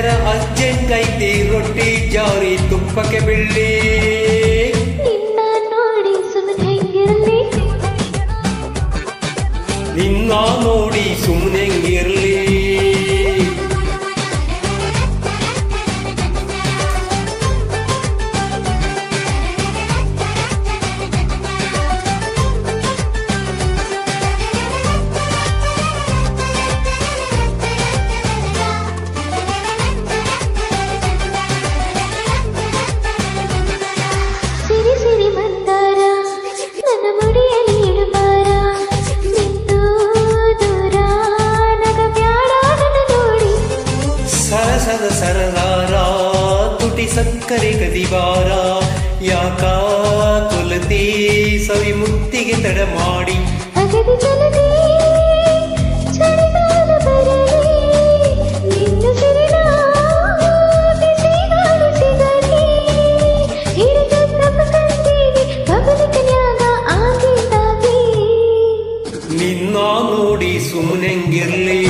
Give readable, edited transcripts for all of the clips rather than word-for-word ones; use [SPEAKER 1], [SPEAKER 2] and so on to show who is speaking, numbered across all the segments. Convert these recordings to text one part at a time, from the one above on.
[SPEAKER 1] ಜರ ಅರ್ಜೆಂಟ್ ಐತಿ ರೊಟ್ಟಿ ಜಾರಿ ತುಪ್ಪಕ್ಕೆ ಬಿಳ್ಳಿ
[SPEAKER 2] ನಿನ್ನ ನೋಡಿ ಸುಮ್ಮನೆ ಹೆಂಗಿರಲಿ
[SPEAKER 1] ನಿನ್ನ ನೋಡಿ ಸುಮ್ಮನೆ ಹೆಂಗಿರ್ಲಿ
[SPEAKER 2] ಸಿರಿ ಸಿರಿ ಮಂದಾರ ನನ್ನ ಮುಡಿಯಲ್ಲಿ ಇಡುಬಾರ ನಿಂತು ದೂರ ನಗ ಬ್ಯಾಡ ನನ್ನ ನೋಡಿ
[SPEAKER 1] ಸರಸದ ಸರದಾರ ತುಟಿ ಸಕ್ಕರೆ ಕದಿವಾರ ಯಾಕ ಕೊಲತಿ ಸವಿ ಮುತ್ತಿಗೆ ತಡ ಮಾಡಿ
[SPEAKER 2] ಅಗದಿ ಜಲದಿ ಚಳಿಗಾಲ ಬರಲಿ ನಿನ್ನ ಸಿರಿನ ಬಿಸಿಗಾಲು ಸಿಗಲಿ ಹಿಡಿದ ತಪ್ಪಕಂತೀವಿ ಬಬಲಿಕನ್ಯಾಗ ಆಗಿದ್ದಾಗಿ
[SPEAKER 1] ನಿನ್ನ ನೋಡಿ ಸುಮ್ಮನೆಂಗಿರ್ಲಿ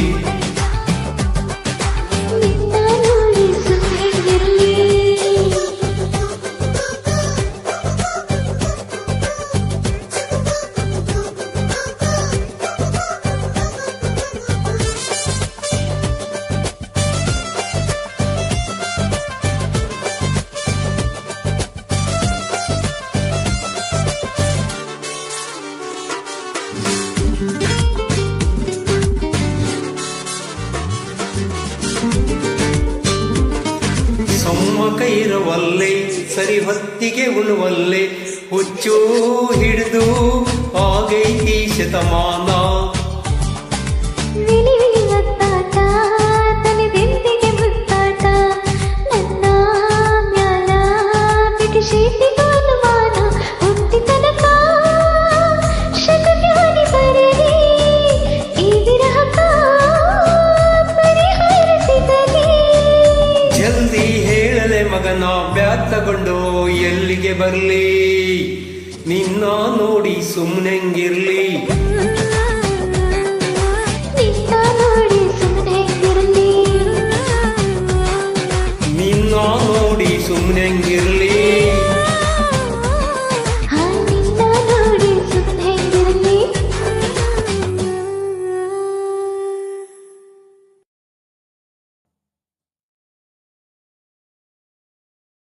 [SPEAKER 2] ನಿನ್ನ ನೋಡಿ ಸುಮ್ಮನಿರಲಿ
[SPEAKER 1] ಸಮ್ಮಕ ಇರವಲ್ಲೆ ಸರಿ ಹೊತ್ತಿಗೆ ಉಣುವಲ್ಲೆ ಹುಚ್ಚು ಹಿಡಿದು ಆಗೈತಿ ಶತಮಾನ
[SPEAKER 2] ವಿಳಿ ವಿಳಿ ಒತ್ತಾಟ ತಲೆದೆಂದಿಗೆ ಮುತ್ತಾಟ ನನ್ನ ಮ್ಯಾಲ ಬಿಟ್ಟು ಶೀತಿಗೂ ಅನುಮಾನ ಹುಟ್ಟಿ ತನಕ ಶತಜ್ಞಾನಿ ಬರಲಿ ಈ ವಿರಹಕ ಪರಿಹಾರ ಸಿಗಲಿ
[SPEAKER 1] ಜಲ್ದಿ ಹೇಳಲೆ ಮಗನ ಬ್ಯಾಗ್ ತಗೊಂಡು ಎಲ್ಲಿಗೆ ಬರ್ಲಿ ನಿನ್ನ ನೋಡಿ ಸುಮ್ಮನೆಂಗಿರ್ಲಿ
[SPEAKER 2] ನಿನ್ನ ನೋಡಿ ಸುಮ್ಮನೆ ಇರಲಿ
[SPEAKER 1] ನಿನ್ನ ನೋಡಿ ಸುಮ್ಮನೆಂಗಿರ್ಲಿ